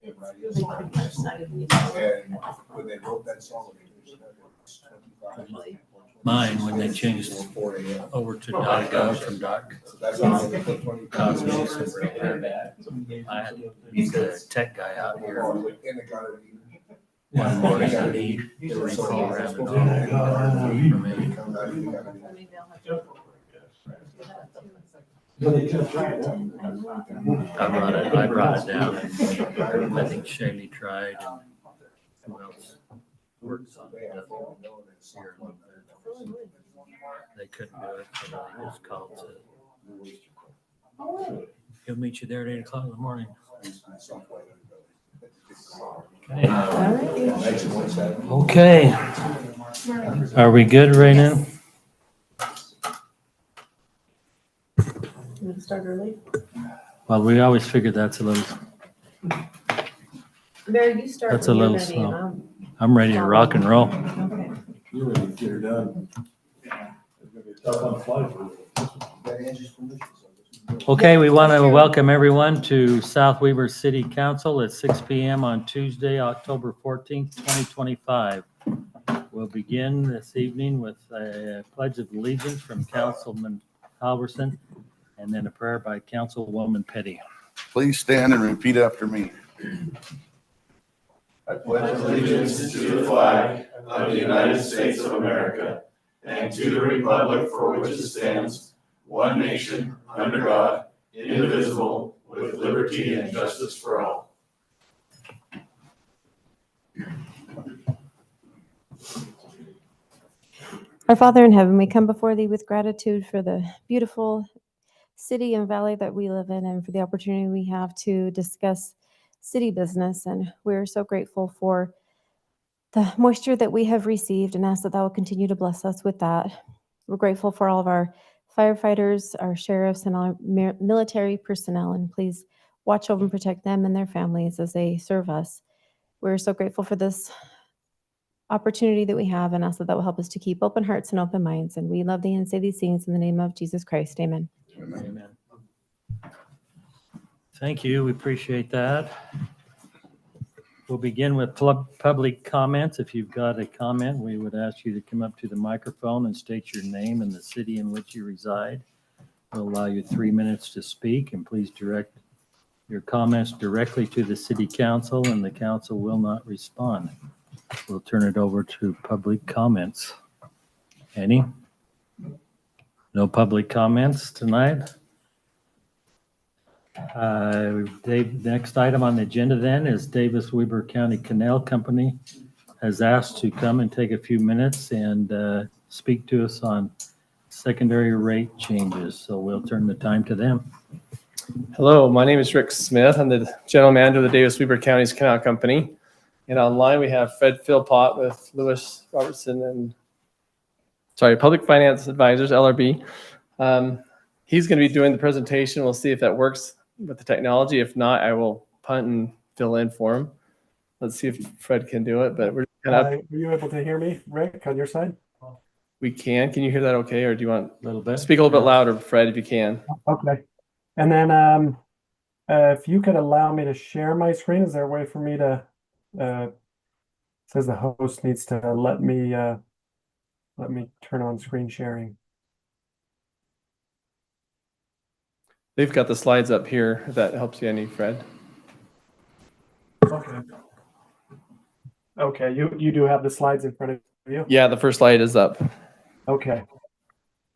It's really pretty much not even used. And when they wrote that song, Mine, when they changed over to .gov from that's how they put 20. Cosmos, I had the tech guy out here And it got it. one morning and he reprogrammed it all for me. Maybe I'll have to- I brought it down. And I think Shaylee tried and who else works on it. Here. They couldn't do it, so they just called to. He'll meet you there at 8 o'clock in the morning. Okay. Are we good right now? You want to start early? Well, we always figured that's a little, Mary, you start. That's a when you're little ready, slow. and I'm ready to rock and roll. Okay. You're ready to get her done. It's gonna be tough on the fly for you. Okay, we want to welcome everyone to South Weber City Council at 6 PM on Tuesday, October 14th, 2025. We'll begin this evening with a pledge of allegiance from Councilman Halverson and then a prayer by Councilwoman Petty. Please stand and repeat after me. I pledge allegiance to the flag of the United States of America and to the republic for which it stands, one nation, under God, indivisible, with liberty and justice for all. Our Father in heaven, we come before thee with gratitude for the beautiful city and valley that we live in and for the opportunity we have to discuss city business. And we're so grateful for the moisture that we have received and ask that thou will continue to bless us with that. We're grateful for all of our firefighters, our sheriffs, and our military personnel, and please watch over and protect them and their families as they serve us. We're so grateful for this opportunity that we have and ask that that will help us to keep open hearts and open minds. And we love thee and say these things in the name of Jesus Christ. Amen. Amen. Thank you. We appreciate that. We'll begin with public comments. If you've got a comment, we would ask you to come up to the microphone and state your name and the city in which you reside. We'll allow you 3 minutes to speak, and please direct your comments directly to the city council, and the council will not respond. We'll turn it over to public comments. Any? No public comments tonight? Dave, next item on the agenda then is Davis Weber County Canal Company has asked to come and take a few minutes and speak to us on secondary rate changes. So we'll turn the time to them. Hello, my name is Rick Smith. I'm the general manager of the Davis Weber County's Canal Company. And online we have Fred Philpott with Lewis Robertson and Public Finance Advisors, LRB. He's going to be doing the presentation. We'll see if that works with the technology. If not, I will punt and fill in for him. Let's see if Fred can do it. But we're kind of. Were you able to hear me, Rick, on your side? We can. Can you hear that okay, or do you want A little bit. speak a little bit louder, Fred, if you can? Okay. And then if you could allow me to share my screen, is there a way for me to? It says the host needs to let me turn on screen sharing. They've got the slides up here, if that helps you any, Fred. Okay. Okay, you do have the slides in front of you? Yeah, the first slide is up. Okay.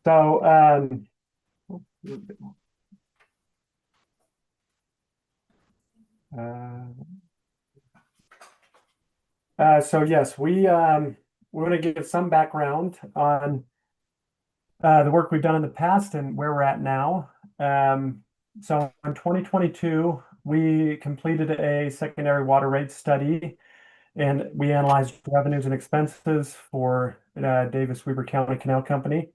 So so yes, we want to give some background on the work we've done in the past and where we're at now. So in 2022, we completed a secondary water rate study, and we analyzed revenues and expenses for Davis Weber County Canal Company.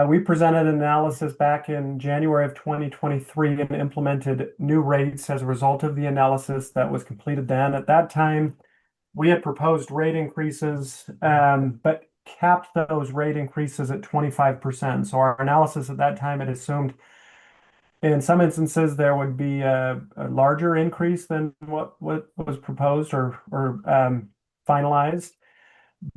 We presented an analysis back in January of 2023 and implemented new rates as a result of the analysis that was completed then. At that time, we had proposed rate increases, but capped those rate increases at 25%. So our analysis at that time had assumed in some instances, there would be a larger increase than what was proposed or finalized.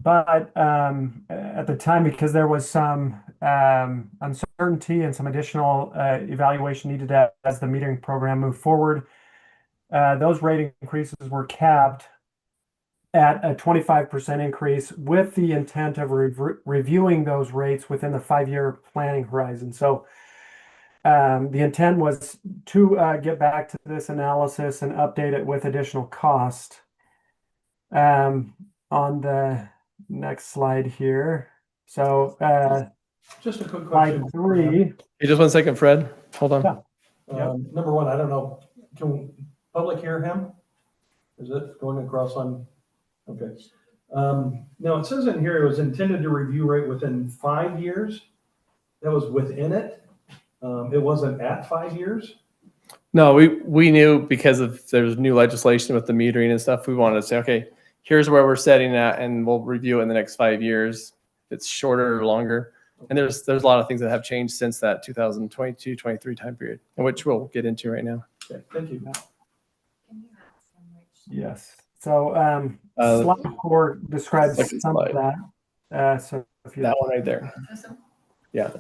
But at the time, because there was some uncertainty and some additional evaluation needed as the metering program moved forward, those rate increases were capped at a 25% increase with the intent of reviewing those rates within the 5-year planning horizon. So the intent was to get back to this analysis and update it with additional cost. On the next slide here. So Just a quick slide question. 3. Hey, just 1 second, Fred. Hold on. Yeah. Number one, I don't know, can public hear him? Is it going across on? Okay. Now it says in here it was intended to review rate within 5 years. That was within it. It wasn't at 5 years. No, we knew because there's new legislation with the metering and stuff. We wanted to say, okay, here's where we're setting at, and we'll review it in the next 5 years. If it's shorter or longer. And there's a lot of things that have changed since that 2022-23 time period, and which we'll get into right now. Okay, thank you. Yes. So slide 4 describes second some slide. of that. So if you That one right there. Yeah.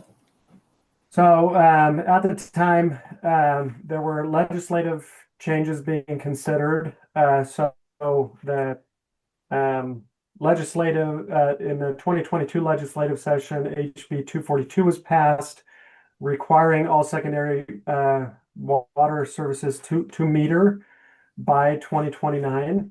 So at the time, there were legislative changes being considered. So the legislative in the 2022 legislative session, HB 242 was passed, requiring all secondary water services to meter by 2029.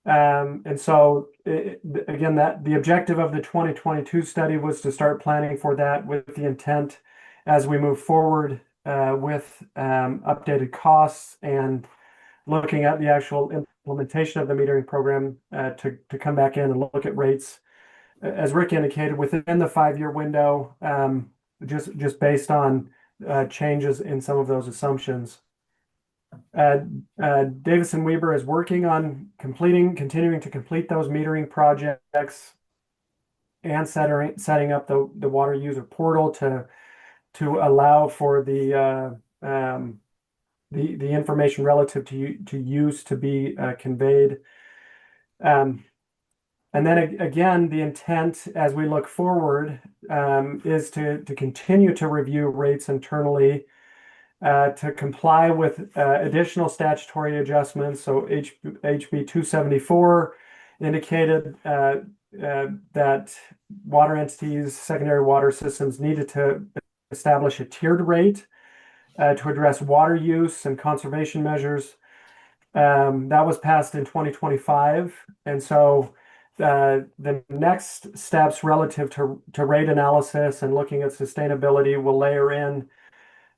And so again, that the objective of the 2022 study was to start planning for that with the intent as we move forward with updated costs and looking at the actual implementation of the metering program to come back in and look at rates, as Rick indicated, within the 5-year window, just based on changes in some of those assumptions. Davison Weber is working on continuing to complete those metering projects and setting up the water user portal to allow for the information relative to use to be conveyed. And then again, the intent as we look forward is to continue to review rates internally to comply with additional statutory adjustments. So HB 274 indicated that water entities, secondary water systems needed to establish a tiered rate to address water use and conservation measures. That was passed in 2025. And so the next steps relative to rate analysis and looking at sustainability will layer in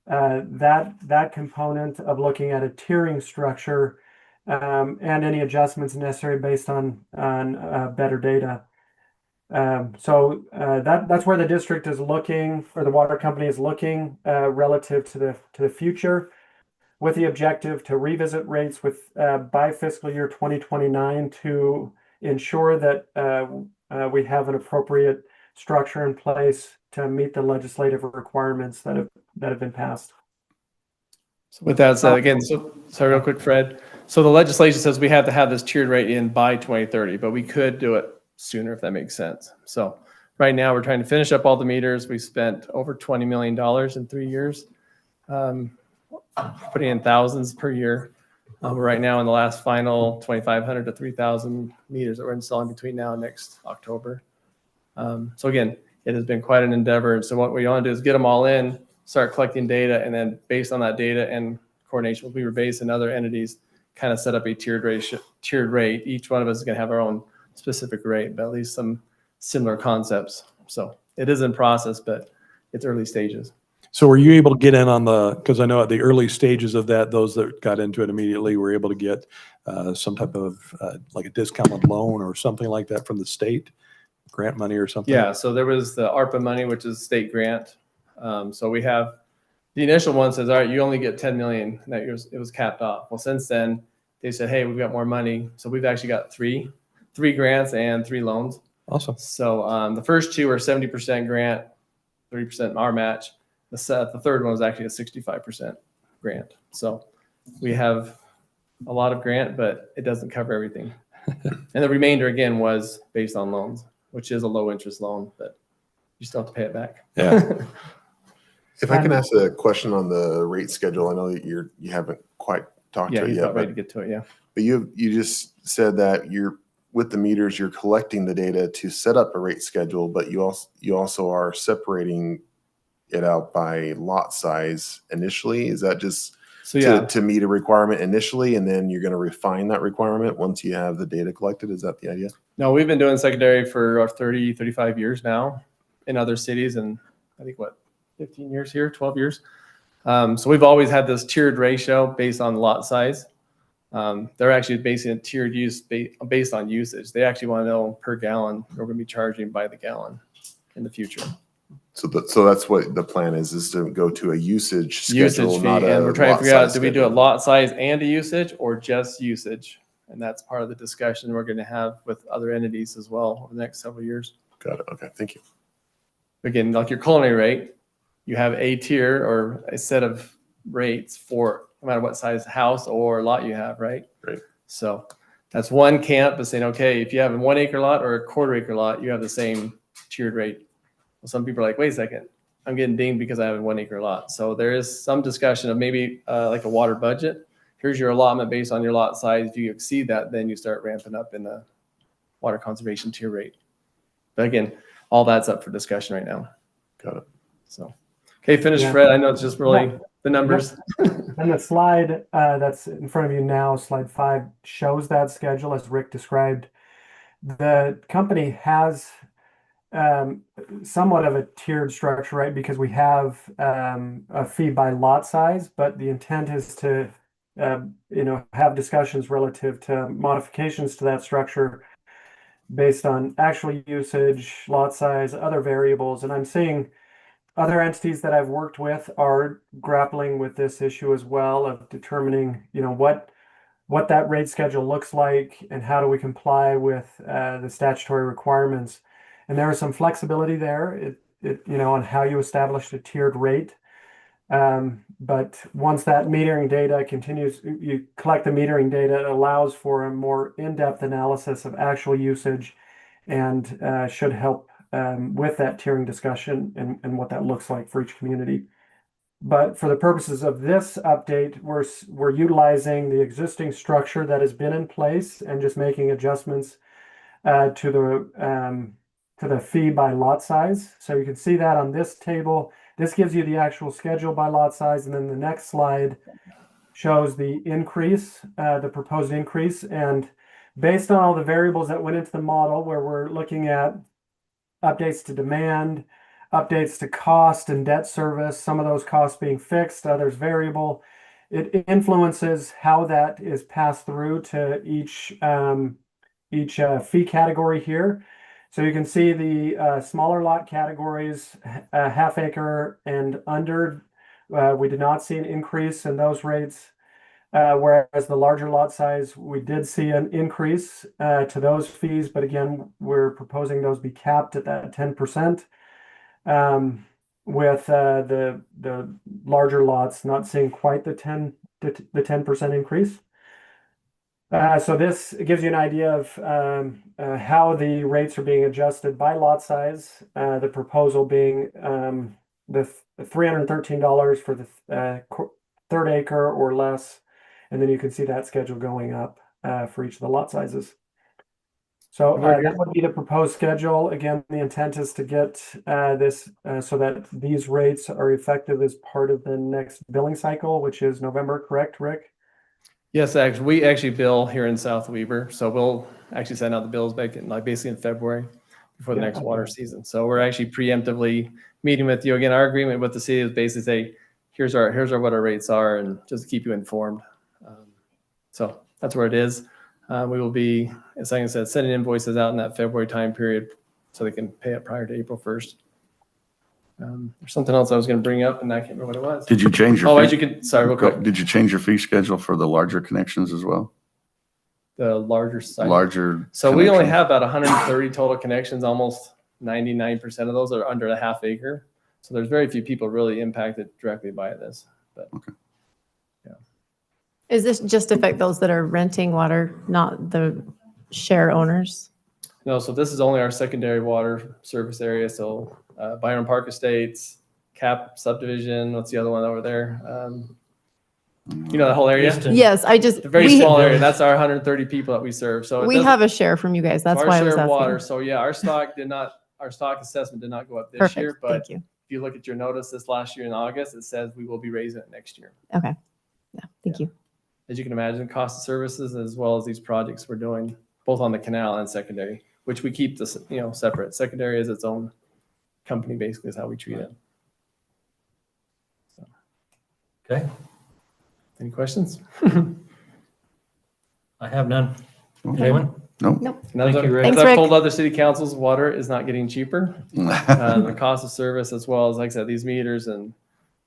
that component of looking at a tiering structure and any adjustments necessary based on better data. So that's where the district is looking, or the water company is looking relative to the future, with the objective to revisit rates with by fiscal year 2029 to ensure that we have an appropriate structure in place to meet the legislative requirements that have been passed. So with that said, again, sorry, real quick, Fred. So the legislation says we have to have this tiered rate in by 2030, but we could do it sooner if that makes sense. So right now we're trying to finish up all the meters. We spent over $20 million in 3 years, putting in thousands per year. We're right now in the last final 2,500 to 3,000 meters that we're installing between now and next October. So again, it has been quite an endeavor. And so what we want to do is get them all in, start collecting data, and then based on that data and coordination with Weber Base and other entities, kind of set up a tiered rate. Each one of us is going to have our own specific rate, but at least some similar concepts. So it is in process, but it's early stages. So were you able to get in on because I know at the early stages of that, those that got into it immediately were able to get some type of like a discounted loan or something like that from the state, grant money or something? Yeah, so there was the ARPA money, which is state grant. So we have the initial one says, all right, you only get 10 million. That year it was capped off. Well, since then they said, hey, we've got more money. So we've actually got three grants and 3 loans. Awesome. So the first 2 are 70% grant, 30% our match. The third one was actually a 65% grant. So we have a lot of grant, but it doesn't cover everything. And the remainder again was based on loans, which is a low interest loan, but you still have to pay it back. Yeah. If I can ask a question on the rate schedule, I know that you haven't quite talked Yeah, to it he's yet, about ready but, to get to it. Yeah. but you just said that you're with the meters, you're collecting the data to set up a rate schedule, but you also are separating it out by lot size initially. Is that just So yeah, to meet a requirement initially, and then you're going to refine that requirement once you have the data collected? Is that the idea? no, we've been doing secondary for 30, 35 years now in other cities, and I think 15 years here, 12 years. So we've always had this tiered ratio based on lot size. They're actually basing a tiered use based on usage. They actually want to know per gallon. We're going to be charging by the gallon in the future. So that's what the plan is to go to a usage schedule, Usage fee, not a and we're trying to lot figure out, size do we do a schedule. lot size and a usage or just usage? And that's part of the discussion we're going to have with other entities as well over the next several years. Got it. Okay, thank you. Again, like your culinary rate, you have a tier or a set of rates for no matter what size house or lot you have, right? Right. So that's one camp is saying, okay, if you have a 1 acre lot or a quarter acre lot, you have the same tiered rate. Well, some people are like, wait a second, I'm getting dinged because I have a 1 acre lot. So there is some discussion of maybe like a water budget. Here's your allotment based on your lot size. If you exceed that, then you start ramping up in the water conservation tier rate. But again, all that's up for discussion right now. Got it. So, okay, finish, Yeah. Fred. I know it's just really the numbers. And the slide that's in front of you now, slide 5, shows that schedule as Rick described. The company has somewhat of a tiered structure, right? Because we have a fee by lot size, but the intent is to, have discussions relative to modifications to that structure based on actual usage, lot size, other variables. And I'm seeing other entities that I've worked with are grappling with this issue as well of determining, what that rate schedule looks like and how do we comply with the statutory requirements. And there is some flexibility there, on how you establish a tiered rate. But once that metering data continues, you collect the metering data, it allows for a more in-depth analysis of actual usage and should help with that tiering discussion and what that looks like for each community. But for the purposes of this update, we're utilizing the existing structure that has been in place and just making adjustments to the fee by lot size. So you can see that on this table. This gives you the actual schedule by lot size, and then the next slide shows the increase, the proposed increase. And based on all the variables that went into the model, where we're looking at updates to demand, updates to cost and debt service, some of those costs being fixed, others variable, it influences how that is passed through to each fee category here. So you can see the smaller lot categories, half acre and under, we did not see an increase in those rates. Whereas the larger lot size, we did see an increase to those fees. But again, we're proposing those be capped at that 10%, with the larger lots not seeing quite the 10% increase. So this gives you an idea of how the rates are being adjusted by lot size. The proposal being the $313 for the third acre or less, and then you can see that schedule going up for each of the lot sizes. So that would be the proposed schedule. Again, the intent is to get this so that these rates are effective as part of the next billing cycle, which is November, correct, Rick? Yes, actually, we actually bill here in South Weber, so we'll actually send out the bills back in basically in February before the next water season. So we're actually preemptively meeting with you. Again, our agreement with the city is basically say, here's what our rates are, and just keep you informed. So that's where it is. We will be, as I said, sending invoices out in that February time period so they can pay it prior to April 1st. There's something else I was going to bring up, and I can't remember what it was. Did you change your? Oh, fee- as you can, sorry, real quick. Did you change your fee schedule for the larger connections as well? The larger site. Larger. So we only connections? have about 130 total connections. Almost 99% of those are under a half acre. So there's very few people really impacted directly by this. But Is this just affect those that are renting water, not the share owners? no, so this is only our secondary water service area. So Byron Park Estates, Cap subdivision. What's the other one over there? You know, the whole area. Easton. Yes, I just, It's a very we, small area. That's our 130 people that we serve. So it we doesn't- have a share from you guys. That's our why I was share of water. asking. So yeah, our stock assessment did not go up this year, Perfect, but thank you. if you look at your notice this last year in August, it says we will be raising it next year. Okay, yeah, thank you. As you can imagine, cost of services as well as these projects we're doing, both on the canal and secondary, which we keep this, separate. Secondary is its own company, basically, is how we treat it. Okay, Any questions? I have none. Anyone? No. Thank you, Rick. As Thanks, I've Rick. told other city councils, water is not getting cheaper. The cost of service as well as, like I said, these meters. And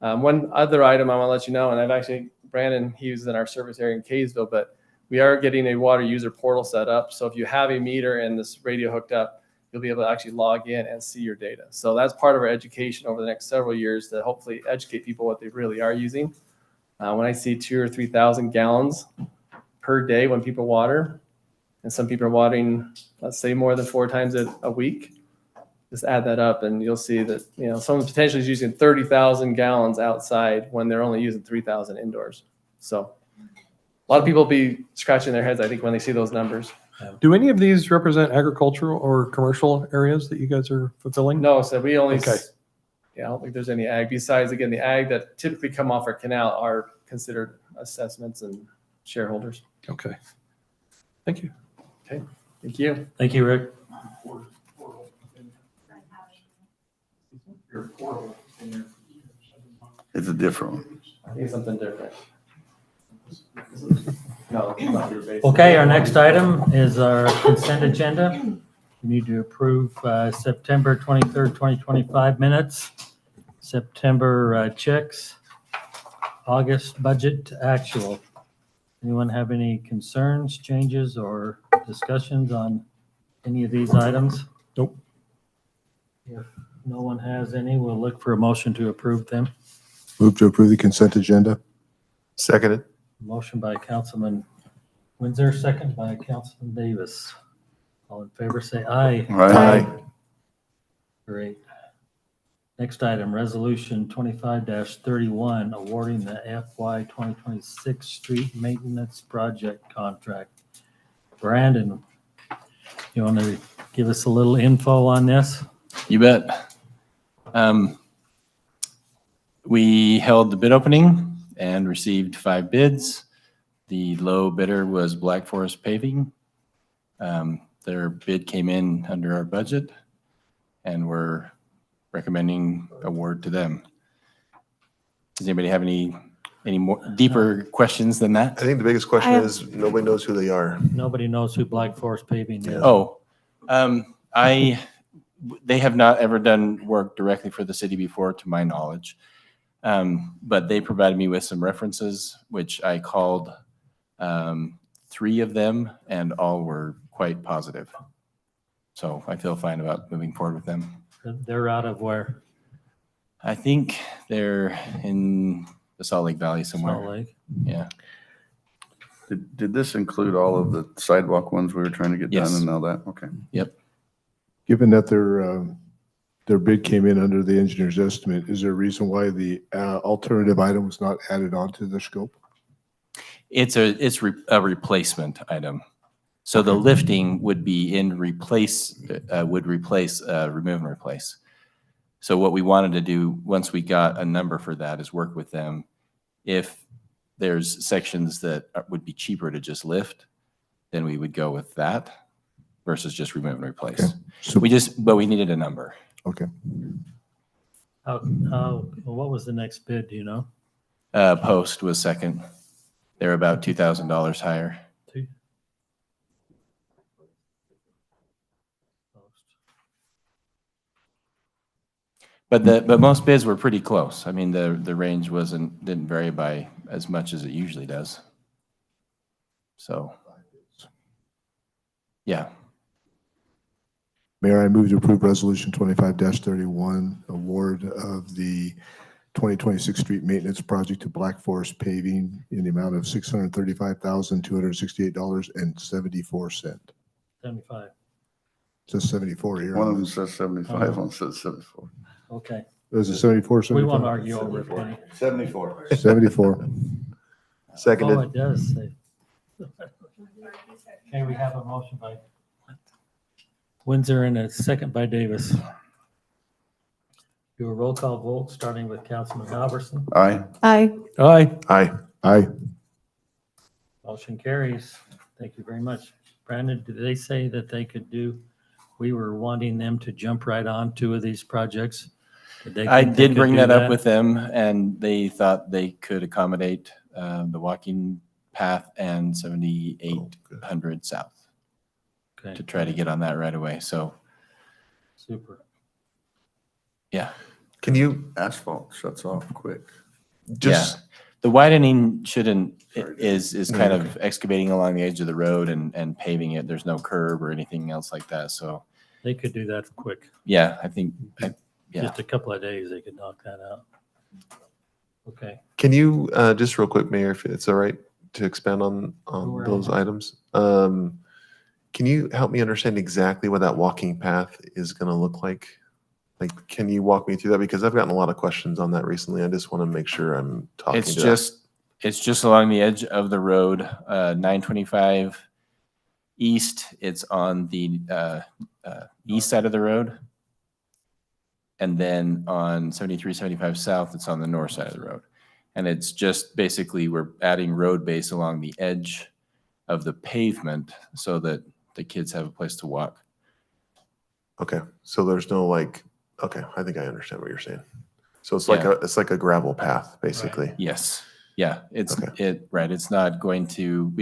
one other item I want to let you know, and I've actually, Brandon, he was in our service area in Kaysville, but we are getting a water user portal set up. So if you have a meter and this radio hooked up, you'll be able to actually log in and see your data. So that's part of our education over the next several years to hopefully educate people what they really are using. When I see 2,000 or 3,000 gallons per day when people water, and some people are watering, let's say, more than 4 times a week, just add that up and you'll see that, someone potentially is using 30,000 gallons outside when they're only using 3,000 indoors. So a lot of people be scratching their heads, I think, when they see those numbers. Do any of these represent agricultural or commercial areas that you guys are fulfilling? No, so we only, Okay. I don't think there's any ag. Besides, again, the ag that typically come off our canal are considered assessments and shareholders. Okay. Thank you. Thank you. Thank you, Rick. It's a different one. I think it's something different. No, it's not your base. Okay, our next item is our consent agenda. We need to approve September 23rd, 2025 minutes, September checks, August budget actual. Anyone have any concerns, changes, or discussions on any of these items? Nope. If no one has any, we'll look for a motion to approve them. Move to approve the consent agenda. Seconded. Motion by Councilman Windsor, second by Councilman Davis. All in favor, say aye. Right. Great. Next item, Resolution 25-31, awarding the FY 2026 street maintenance project contract. Brandon, you want to give us a little info on this? You bet. We held the bid opening and received 5 bids. The low bidder was Black Forest Paving. Their bid came in under our budget, and we're recommending award to them. Does anybody have any more deeper questions than that? I think the biggest question I have- is nobody knows who they are. Nobody knows who Black Forest Paving is. Oh, they have not ever done work directly for the city before, to my knowledge. But they provided me with some references, which I called 3 of them, and all were quite positive. So I feel fine about moving forward with them. They're out of where? I think they're in the Salt Lake Valley somewhere. Salt Lake? Yeah. Did this include all of the sidewalk ones we were trying to get done Yes. and all that? Okay. Given that their bid came in under the engineer's estimate, is there a reason why the alternative item was not added onto the scope? It's a replacement item. So the lifting would be would replace remove and replace. So what we wanted to do, once we got a number for that, is work with them. If there's sections that would be cheaper to just lift, then we would go with that versus just remove and replace. Okay. So, But we needed a number. okay. What was the next bid, do you know? Post was second. They're about $2,000 higher. But most bids were pretty close. I mean, the range didn't vary by as much as it usually does. So, yeah. Mayor, I move to approve Resolution 25-31, award of the 2026 street maintenance project to Black Forest Paving in the amount of $635,268.74. 75. Says 74 here. One of them says 75, one says 74. Okay. Is it 74, We won't 75? argue over it, Penny. 74. 74. Oh, Seconded. it does say. Okay, we have a motion by Windsor and a second by Davis. Do a roll call vote, starting with Councilman Halverson. Aye. Aye. Aye. Aye. Aye. Motion carries. Thank you very much. Brandon, did they say that they could do, we were wanting them to jump right on two of these projects? I did bring that up with them, and they thought they could accommodate the walking path and 7800 South Okay, to try to get on that right away. So, super. yeah. Can you Asphalt shuts off quick. just, The widening shouldn't, Sorry. is kind of excavating along the edge of the road and paving it. There's no curb or anything else like that. So, They could do that quick. yeah, I think, yeah. Just a couple of days, they could knock that out. Okay. can you, just real quick, Mayor, if it's all right to expand on Sure. those items? Can you help me understand exactly what that walking path is going to look like? Like, can you walk me through that? Because I've gotten a lot of questions on that recently. I just want to make sure I'm talking It's to it's just along the edge of the road, 925 east. It's on the east side of the road. And then on 7375 south, it's on the north side of the road. And it's just basically we're adding road base along the edge of the pavement so that the kids have a place to walk. Okay, so there's no like, okay, I think I understand what you're saying. So it's like it's like a gravel path, basically. Yes. Yeah, it's Okay. right. It's not going to,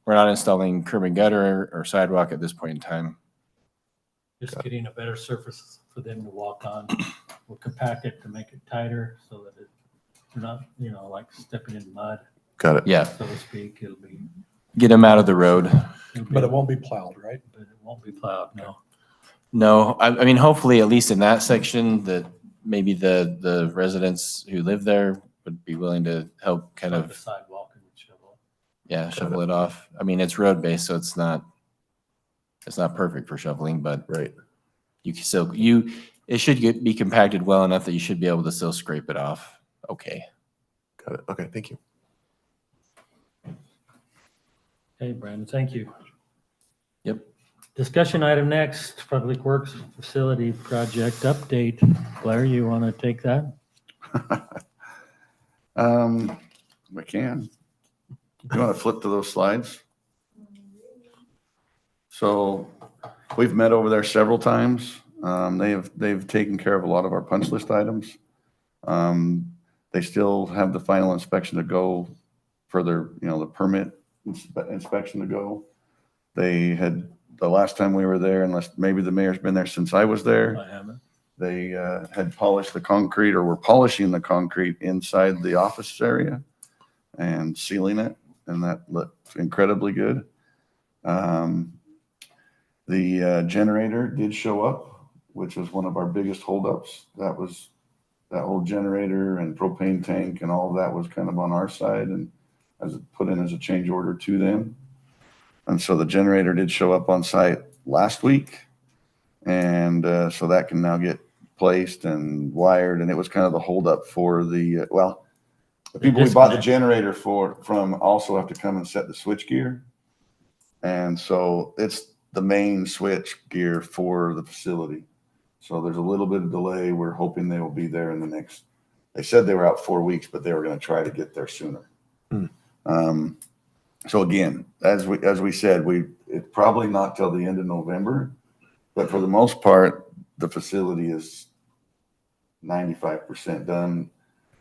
we're not installing curb and gutter or sidewalk at this point in time. Just getting a better surface for them to walk on. We'll compact it to make it tighter so that they're not, like stepping in mud, Got it. Yeah, so to speak. It'll be. get them out of the road. But it won't be plowed, right? But it won't be plowed, no. No, I mean, hopefully, at least in that section, that maybe the residents who live there would be willing to help kind Like of, the sidewalk and shovel. yeah, shovel it off. I mean, it's road based, so it's not perfect for shoveling, but Right. you can still, it should be compacted well enough that you should be able to still scrape it off. Okay. Got it. Okay, thank you. Okay, Brandon, thank you. Yep. Discussion item next, Public Works Facility Project Update. Blair, you want to take that? We can. You want to flip to those slides? So we've met over there several times. They've taken care of a lot of our punch list items. They still have the final inspection to go for their, the permit inspection to go. They had, the last time we were there, unless maybe the mayor's been there since I was there, I haven't. they had polished the concrete, or were polishing the concrete inside the office area and sealing it, and that looked incredibly good. The generator did show up, which was one of our biggest holdups. That whole generator and propane tank and all of that was kind of on our side and as put in as a change order to them. And so the generator did show up on site last week. And so that can now get placed and wired. And it was kind of the holdup for the, the people we bought the generator from also have to come and set the switch gear. And so it's the main switch gear for the facility. So there's a little bit of delay. We're hoping they will be there in the next, they said they were out 4 weeks, but they were going to try to get there sooner. So again, as we said, it's probably not till the end of November, but for the most part, the facility is 95% done,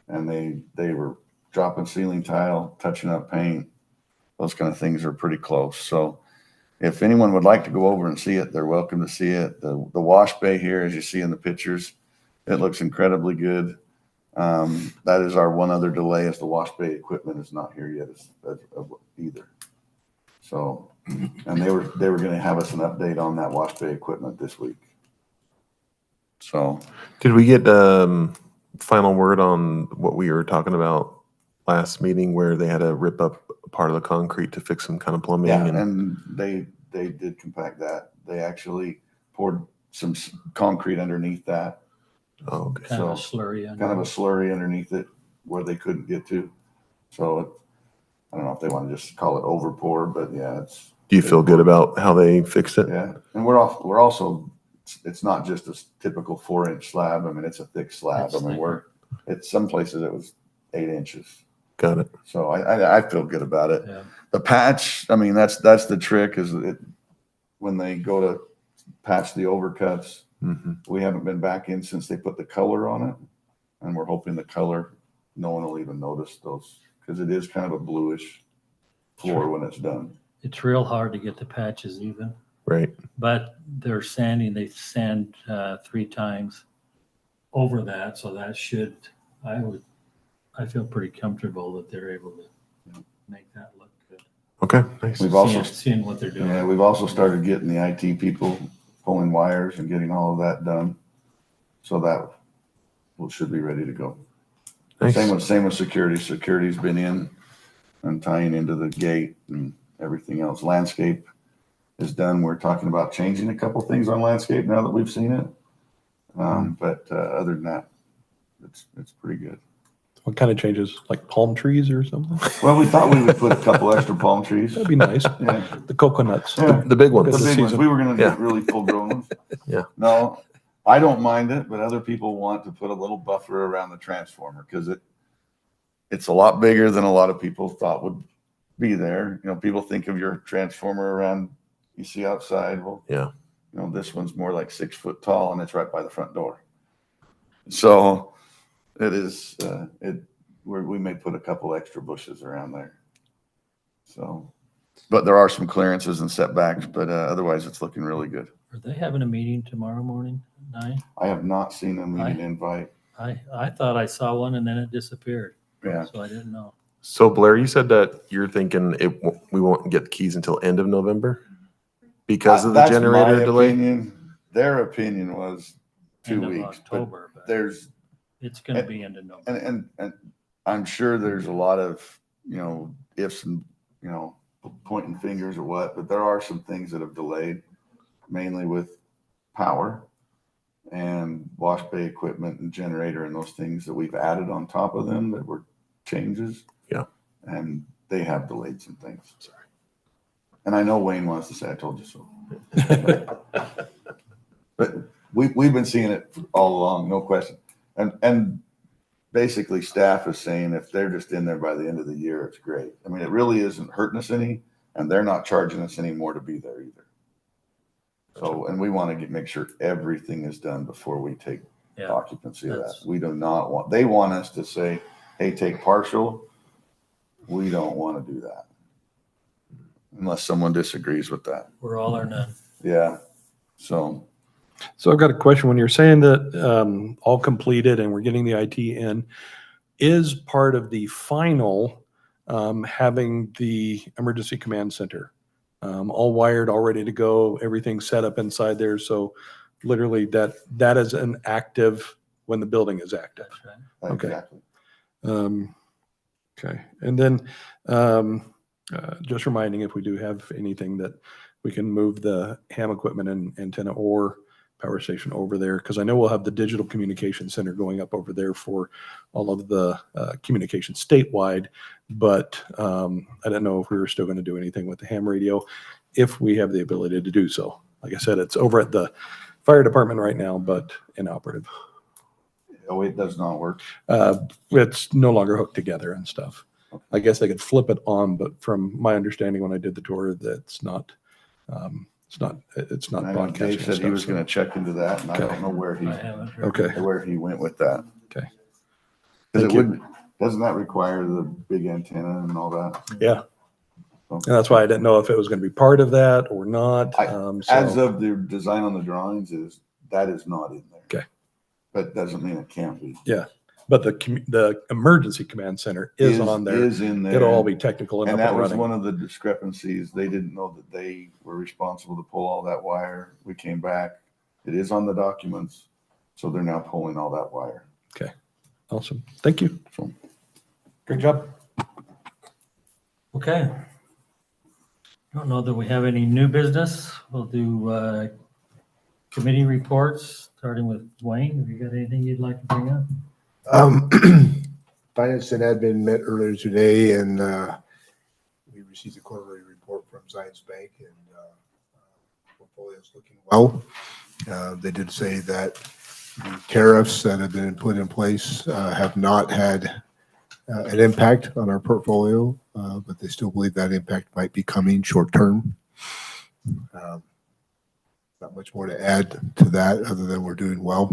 and they were dropping ceiling tile, touching up paint. Those kind of things are pretty close. So if anyone would like to go over and see it, they're welcome to see it. The wash bay here, as you see in the pictures, it looks incredibly good. That is our one other delay, is the wash bay equipment is not here yet either. So, and they were going to have us an update on that wash bay equipment this week. So Did we get final word on what we were talking about last meeting where they had to rip up part of the concrete to fix some kind of plumbing? yeah, and and they did compact that. They actually poured some concrete underneath that, Oh, okay. Kind of a So, slurry. kind of a slurry underneath it where they couldn't get to. So I don't know if they want to just call it over pour, but yeah, it's. Do you feel good about how they fixed it? Yeah, and we're also, it's not just a typical 4-inch slab. I mean, it's a thick slab. It's I mean, thicker. it's some places it was 8 inches. Got it. So I feel good about it. Yeah. The patch, I mean, that's the trick is when they go to patch the overcuts, Mm-hmm. we haven't been back in since they put the color on it. And we're hoping the color, no one will even notice those, because it is kind of a bluish floor when it's done. It's real hard to get the patches even, Right. but they're sanding, they sand 3 times over that. So that should, I feel pretty comfortable that they're able to make that look good. Okay. Nice. We've also, Seeing what they're doing. yeah, we've also started getting the IT people pulling wires and getting all of that done. So that should be ready to go. Nice. Same with security. Security's been in and tying into the gate and everything else. Landscape is done. We're talking about changing a couple things on landscape now that we've seen it. But other than that, it's pretty good. What kind of changes? Like palm trees or something? Well, we thought we would put a couple extra palm trees. That'd be nice. Yeah. The coconuts. Yeah. The big ones. The big ones. season. We were going to Yeah. get really full grown ones. Yeah. No, I don't mind it, but other people want to put a little buffer around the transformer because it's a lot bigger than a lot of people thought would be there. You know, people think of your transformer around you see outside. Well, Yeah. you know, this one's more like 6 foot tall and it's right by the front door. So it is, we may put a couple extra bushes around there. So, but there are some clearances and setbacks, but otherwise it's looking really good. Are they having a meeting tomorrow morning at 9? I have not seen a meeting invite. I thought I saw one and then it disappeared. Yeah. So I didn't know. So Blair, you said that you're thinking we won't get the keys until end of November because of the That's generator my delay? opinion. Their opinion was 2 End of weeks, but October, but it's going to be end of November. and I'm sure there's a lot of, you know, ifs and, you know, pointing fingers or what, but there are some things that have delayed, mainly with power and wash bay equipment and generator and those things that we've added on top of them that were changes. Yeah. And they have delayed some things. Sorry. And I know Wayne wants to say, I told you so. But we've been seeing it all along, no question. And basically staff is saying if they're just in there by the end of the year, it's great. I mean, it really isn't hurting us any, and they're not charging us any more to be there either. So, and we want to make sure everything is done before we take occupancy of that. We do not want, they want us to say, hey, take partial. We don't want to do that unless someone disagrees with that. We're all or none. Yeah. So So I've got a question. When you're saying that all completed and we're getting the IT in, is part of the final having the emergency command center all wired, all ready to go, everything set up inside there? So literally that is an active when the building is active. That's right. Okay. exactly. Okay. And then just reminding if we do have anything that we can move the ham equipment and antenna or power station over there, because I know we'll have the digital communication center going up over there for all of the communication statewide, but I didn't know if we were still going to do anything with the ham radio if we have the ability to do so. Like I said, it's over at the fire department right now, but inoperative. Oh, it does not work. It's no longer hooked together and stuff. I guess they could flip it on, but from my understanding when I did the tour, that's not it's not I know broadcasting. Dave said he was going to check into that, and I don't know where I haven't heard. Okay. where he went with that. Okay. Because Thank it you. wouldn't, doesn't that require the big antenna and all that? Yeah. And that's why I didn't know if it was going to be part of that or not. As of the design on the drawings that is not in there. Okay. But doesn't mean it can't be. Yeah. But the emergency command center is on there. Is in there. It'll all be technical and And up that and was running. one of the discrepancies. They didn't know that they were responsible to pull all that wire. We came back. It is on the documents. So they're now pulling all that wire. Awesome. Thank you. Great job. Okay. Don't know that we have any new business. We'll do committee reports, starting with Dwayne. Have you got anything you'd like to bring up? Finance and Admin met earlier today, and we received a quarterly report from Zions Bank, and portfolio is looking well. They did say that the tariffs that have been put in place have not had an impact on our portfolio, but they still believe that impact might be coming short term. Not much more to add to that other than we're doing well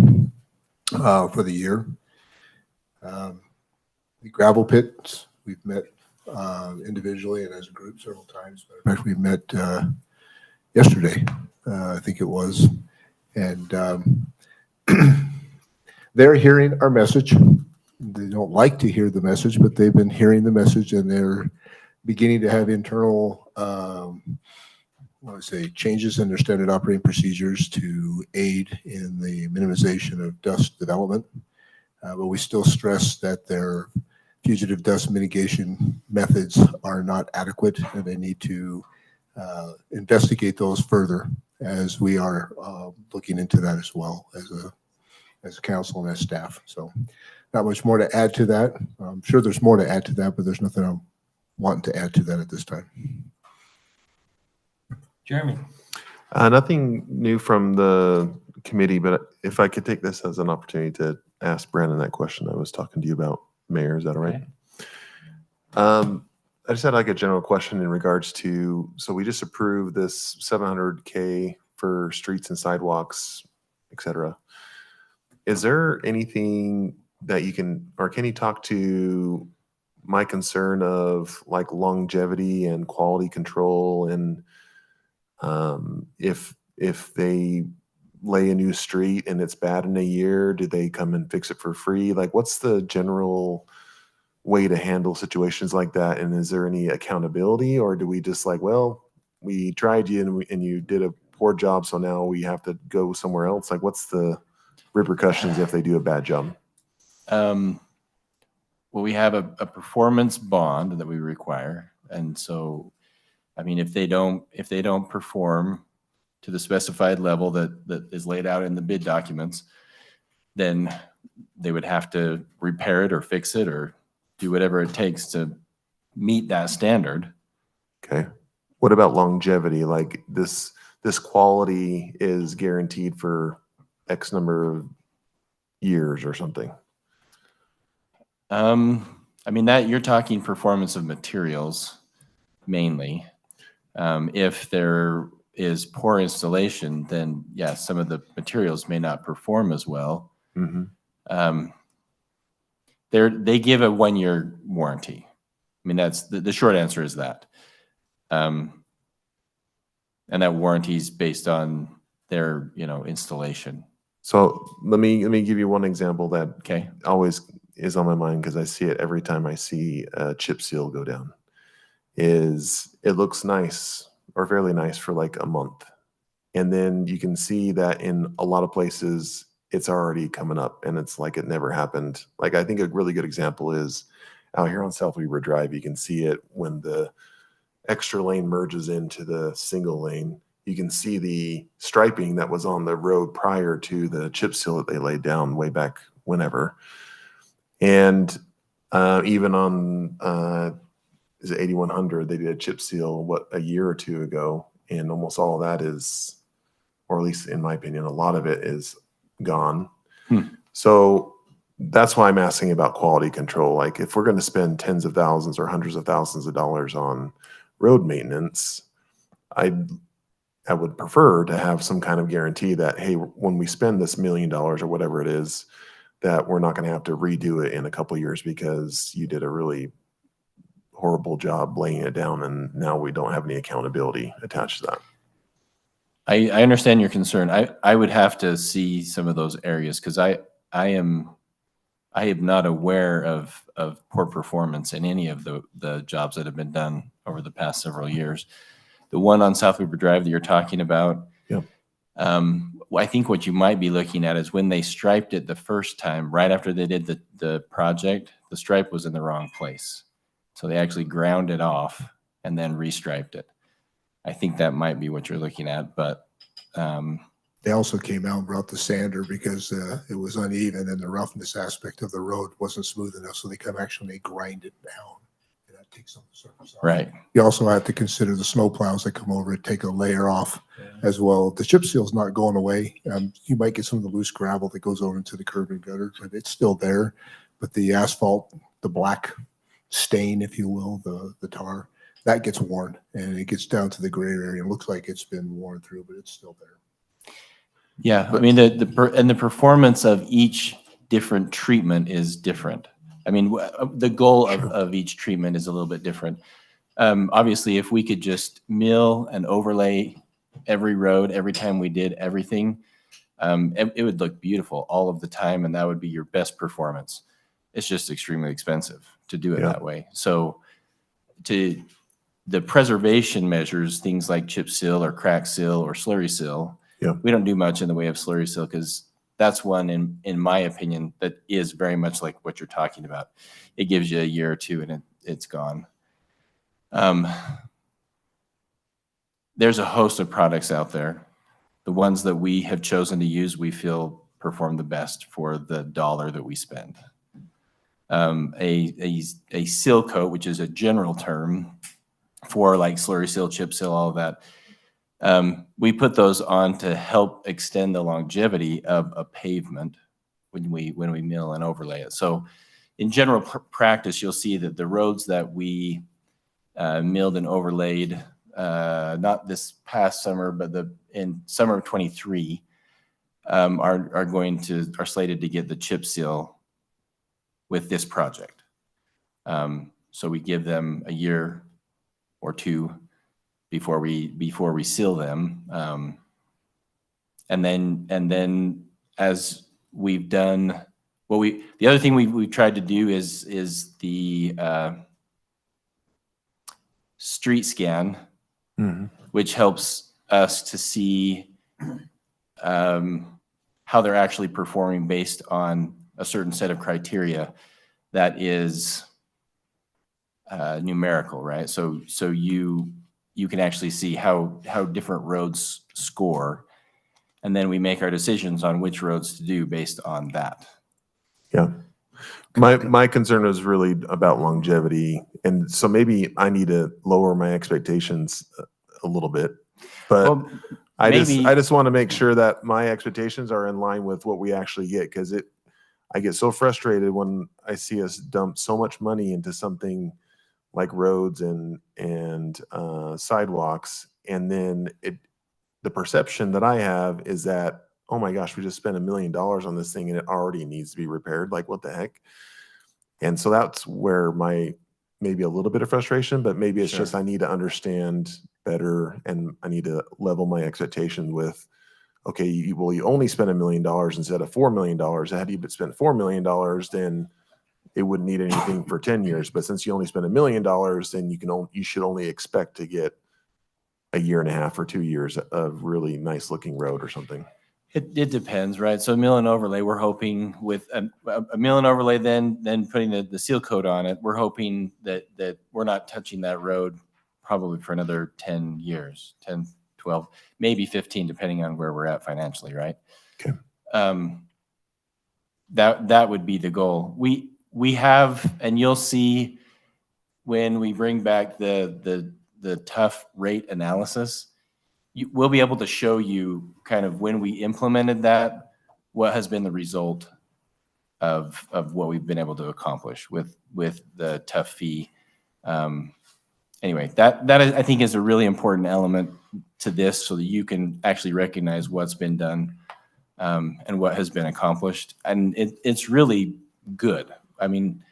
for the year. The gravel pits, we've met individually and as a group several times. In fact, we met yesterday, I think it was, and they're hearing our message. They don't like to hear the message, but they've been hearing the message, and they're beginning to have internal, changes in their standard operating procedures to aid in the minimization of dust development. But we still stress that their fugitive dust mitigation methods are not adequate, and they need to investigate those further, as we are looking into that as well as a council and as staff. So not much more to add to that. I'm sure there's more to add to that, but there's nothing I'm wanting to add to that at this time. Jeremy. Nothing new from the committee, but if I could take this as an opportunity to ask Brandon that question I was talking to you about, Mayor, is that all right? Okay. I just had like a general question in regards to, so we just approved this $700K for streets and sidewalks, et cetera. Is there anything that you can, or can you talk to my concern of like longevity and quality control, and if they lay a new street and it's bad in a year, do they come and fix it for free? Like, what's the general way to handle situations like that? And is there any accountability, or do we just like, well, we tried you and you did a poor job, so now we have to go somewhere else? Like, what's the repercussions if they do a bad job? Well, we have a performance bond that we require. And so, I mean, if they don't perform to the specified level that is laid out in the bid documents, then they would have to repair it or fix it or do whatever it takes to meet that standard. Okay. What about longevity? Like this quality is guaranteed for X number of years or something. I mean, that you're talking performance of materials mainly. If there is poor installation, then yeah, some of the materials may not perform as well. Mm-hmm. They give a 1-year warranty. I mean, that's the short answer is that. And that warranty is based on their, installation. So let me give you one example that Okay. always is on my mind, because I see it every time I see a chip seal go down. Is it looks nice or fairly nice for like a month, and then you can see that in a lot of places it's already coming up and it's like it never happened. Like, I think a really good example is out here on South Weber Drive. You can see it when the extra lane merges into the single lane. You can see the striping that was on the road prior to the chip seal that they laid down way back whenever. And even on is it 8100, they did a chip seal a year or two ago, and almost all of that is, or at least in my opinion, a lot of it is gone. So that's why I'm asking about quality control. Like, if we're going to spend tens of thousands or hundreds of thousands of dollars on road maintenance, I would prefer to have some kind of guarantee that, hey, when we spend this $1 million or whatever it is, that we're not going to have to redo it in a couple of years because you did a really horrible job laying it down, and now we don't have any accountability attached to that. I understand your concern. I would have to see some of those areas, because I am not aware of poor performance in any of the jobs that have been done over the past several years. The one on South Weber Drive that you're talking about, Yep. I think what you might be looking at is when they striped it the first time, right after they did the project, the stripe was in the wrong place. So they actually ground it off and then restriped it. I think that might be what you're looking at, but They also came out and brought the sander because it was uneven and the roughness aspect of the road wasn't smooth enough. So they come actually grind it down. And that takes some of the surface off. right. You also have to consider the snow plows that come over and take a layer off as well. The chip seal's not going away. You might get some of the loose gravel that goes over into the curb and gutter, but it's still there. But the asphalt, the black stain, if you will, the tar, that gets worn and it gets down to the gray area. It looks like it's been worn through, but it's still there. Yeah, I mean, the performance of each different treatment is different. I mean, the goal of each treatment is a little bit different. Obviously, if we could just mill and overlay every road every time we did everything, it would look beautiful all of the time, and that would be your best performance. It's just extremely expensive to do it that way. So to the preservation measures, things like chip seal or crack seal or slurry seal, we don't do much in the way of slurry seal because that's one, in my opinion, that is very much like what you're talking about. It gives you a year or two and it's gone. There's a host of products out there. The ones that we have chosen to use, we feel perform the best for the dollar that we spend. A seal coat, which is a general term for like slurry seal, chip seal, all of that. We put those on to help extend the longevity of a pavement when we mill and overlay it. So in general practice, you'll see that the roads that we milled and overlaid, not this past summer, but in summer of 23, are slated to get the chip seal with this project. So we give them a year or two before we seal them, and then as we've done, the other thing we've tried to do is the street scan, which helps us to see how they're actually performing based on a certain set of criteria that is numerical, right? So you can actually see how different roads score, and then we make our decisions on which roads to do based on that. Yeah. My concern is really about longevity. And so maybe I need to lower my expectations a little bit, but Well, I maybe- just want to make sure that my expectations are in line with what we actually get. Cause I get so frustrated when I see us dump so much money into something like roads and sidewalks. And then the perception that I have is that, oh my gosh, we just spent $1 million on this thing and it already needs to be repaired. Like, what the heck? And so that's where maybe a little bit of frustration, but maybe it's just I need to understand better and I need to level my expectation with, okay, you only spent $1 million instead of $4 million. Had you spent $4 million, then it wouldn't need anything for 10 years. But since you only spent $1 million, then you should only expect to get a year and a half or 2 years of really nice looking road or something. It depends, right? So mill and overlay, we're hoping with a mill and overlay, then putting the seal coat on it, we're hoping that we're not touching that road probably for another 10 years, 10, 12, maybe 15, depending on where we're at financially, right? Okay. That would be the goal. We have, and you'll see when we bring back the tough rate analysis, we'll be able to show you kind of when we implemented that, what has been the result of what we've been able to accomplish with the tough fee. Anyway, that I think is a really important element to this, so that you can actually recognize what's been done and what has been accomplished. And it's really good. I mean,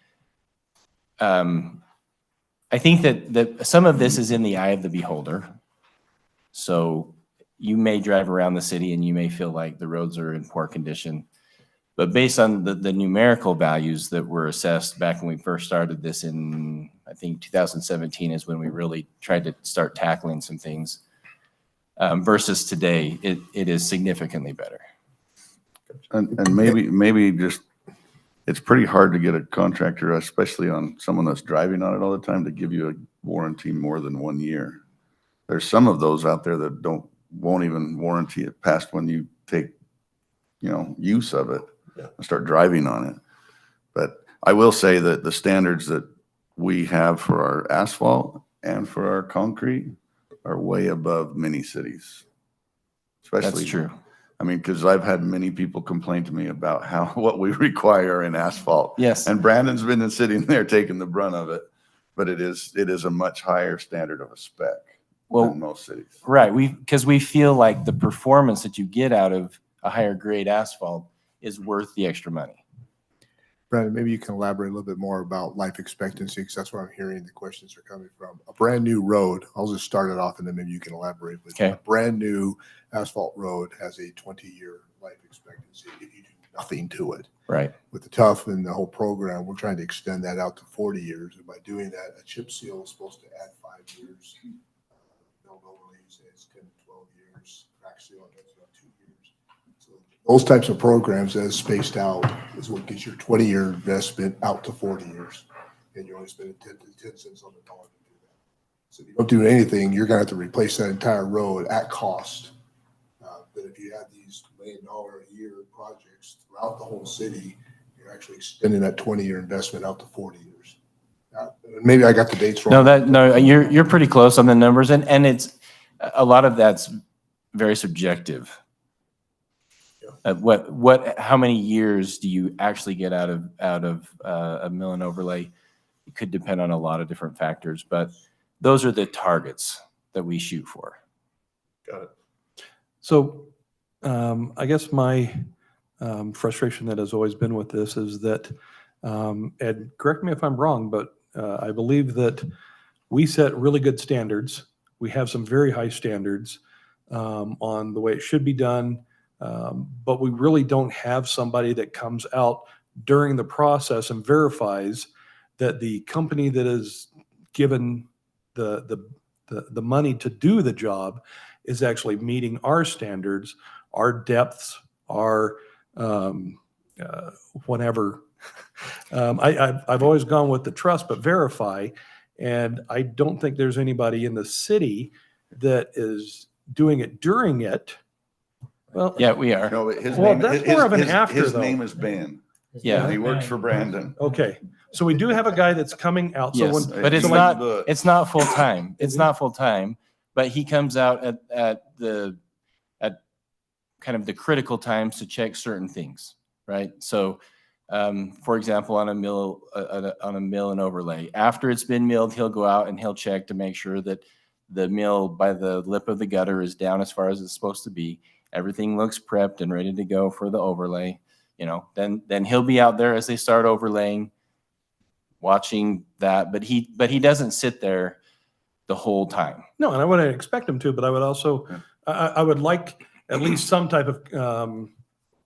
I think that some of this is in the eye of the beholder. So you may drive around the city and you may feel like the roads are in poor condition, but based on the numerical values that were assessed back when we first started this in, I think 2017 is when we really tried to start tackling some things. versus today, it is significantly better. And maybe just, it's pretty hard to get a contractor, especially on someone that's driving on it all the time, to give you a warranty more than 1 year. There's some of those out there that won't even warranty it past when you take, use of it and start driving on it. But I will say that the standards that we have for our asphalt and for our concrete are way above many cities. Especially, That's true. I mean, because I've had many people complain to me about what we require in asphalt. Yes. And Brandon's been sitting there taking the brunt of it, but it is a much higher standard of a spec than most cities. Right. Because we feel like the performance that you get out of a higher grade asphalt is worth the extra money. Brandon, maybe you can elaborate a little bit more about life expectancy, because that's where I'm hearing the questions are coming from. A brand new road, I'll just start it off and then maybe you can elaborate. With Okay. A brand new asphalt road has a 20-year life expectancy if you do nothing to it. Right. With the TUF and the whole program, we're trying to extend that out to 40 years. And by doing that, a chip seal is supposed to add 5 years. Build overlays is 10 to 12 years. Crack seal is about 2 years. So those types of programs as spaced out is what gets your 20-year investment out to 40 years. And you're only spending 10 cents on the dollar to do that. So if you don't do anything, you're going to have to replace that entire road at cost. But if you have these $1 million a year projects throughout the whole city, you're actually extending that 20-year investment out to 40 years. Maybe I got the dates wrong. No, you're pretty close on the numbers, and it's a lot of that's very subjective. How many years do you actually get out of a mill and overlay? It could depend on a lot of different factors, but those are the targets that we shoot for. Got it. So I guess my frustration that has always been with this is that, and correct me if I'm wrong, but I believe that we set really good standards. We have some very high standards on the way it should be done, but we really don't have somebody that comes out during the process and verifies that the company that is given the money to do the job is actually meeting our standards, our depths, our whatever. I've always gone with the trust but verify, and I don't think there's anybody in the city that is doing it during it. Well, Yeah, we are. No, his Well, name, that's more of an after, his though. name is Ben. Yeah. And he works for Brandon. okay. So we do have a guy that's coming out. So Yes, when, but it's so like- not full time. It's not full time, but he comes out at kind of the critical times to check certain things, right? So, for example, on a mill and overlay, after it's been milled, he'll go out and he'll check to make sure that the mill by the lip of the gutter is down as far as it's supposed to be. Everything looks prepped and ready to go for the overlay. Then he'll be out there as they start overlaying, watching that, but he doesn't sit there the whole time. No, and I wouldn't expect him to, but I would also, I would like at least some type of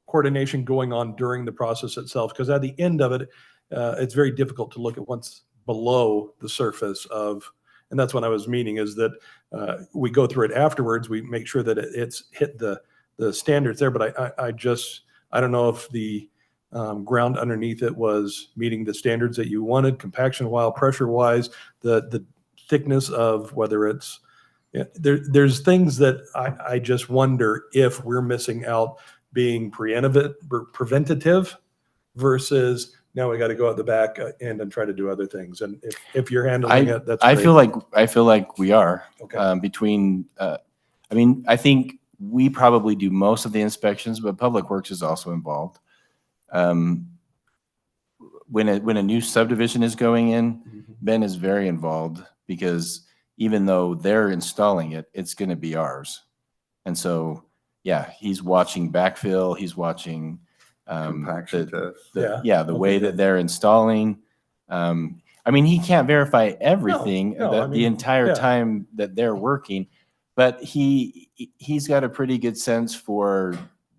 coordination going on during the process itself, because at the end of it, it's very difficult to look at what's below the surface of, and that's what I was meaning, is that we go through it afterwards, we make sure that it's hit the standards there, but I don't know if the ground underneath it was meeting the standards that you wanted, compaction-wise, pressure-wise, the thickness of whether it's, there's things that I just wonder if we're missing out being preventative versus now we got to go out the back end and try to do other things. And if you're handling it, that's I great. feel like we are. Okay. I think we probably do most of the inspections, but Public Works is also involved. When a new subdivision is going in, Ben is very involved, because even though they're installing it, it's going to be ours. And so, yeah, he's watching backfill, he's watching Compaction test. the way that they're installing. He can't verify everything the entire time that they're working, but he's got a pretty good sense for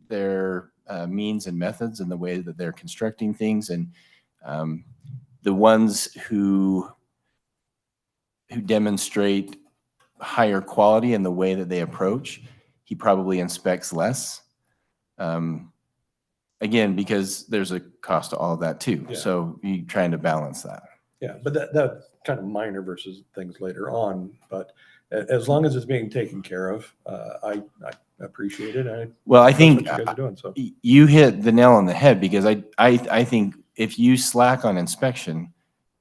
their means and methods and the way that they're constructing things. And the ones who demonstrate higher quality in the way that they approach, he probably inspects less. Again, because there's a cost to all of that too. Yeah. So you're trying to balance that. Yeah, but that's kind of minor versus things later on. But as long as it's being taken care of, I appreciate it. Well, I That's think what you guys are doing, so. you hit the nail on the head, because I think if you slack on inspection,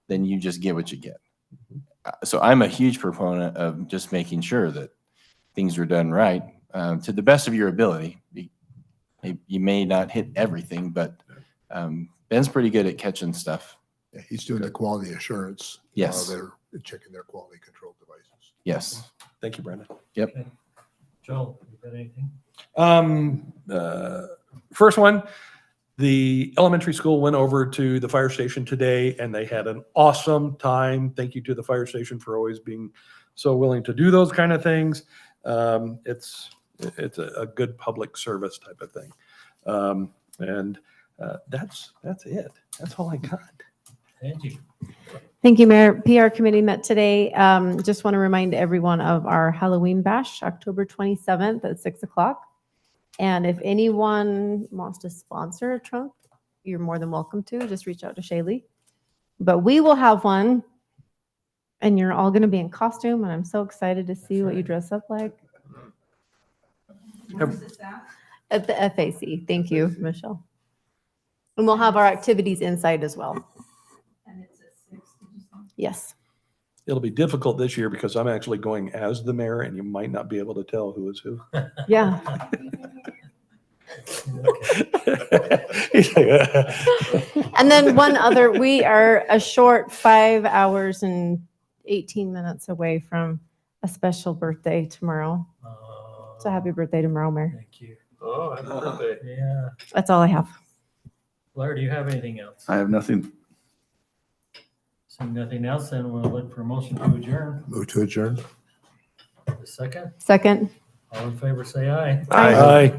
then you just get what you get. So I'm a huge proponent of just making sure that things are done right, to the best of your ability. You may not hit everything, but Ben's pretty good at catching stuff. Yeah, he's doing the quality assurance. Yes. While they're checking their quality control devices. Yes. Thank you, Brandon. Yep. Joel, you got anything? First one, the elementary school went over to the fire station today and they had an awesome time. Thank you to the fire station for always being so willing to do those kind of things. It's a good public service type of thing. That's it. That's all I got. Thank you. Thank you, Mayor. PR committee met today. Just want to remind everyone of our Halloween bash, October 27th at 6 o'clock. And if anyone wants to sponsor a trunk, you're more than welcome to. Just reach out to Shaylee. But we will have one, and you're all going to be in costume, and I'm so excited to see what you dress up like. At the FAC. Thank you, Michelle. And we'll have our activities inside as well. And it's at 6, did you say? Yes. It'll be difficult this year because I'm actually going as the mayor and you might not be able to tell who is who. Yeah. He's like, And then one other, we are a short 5 hours and 18 minutes away from a special birthday tomorrow. So happy birthday tomorrow, Mayor. Thank you. Oh, happy birthday. Yeah. That's all I have. Blair, do you have anything else? I have nothing. Seeing nothing else, then we'll look for a motion to adjourn. Move to adjourn. A second. Second. All in favor, say aye. Aye.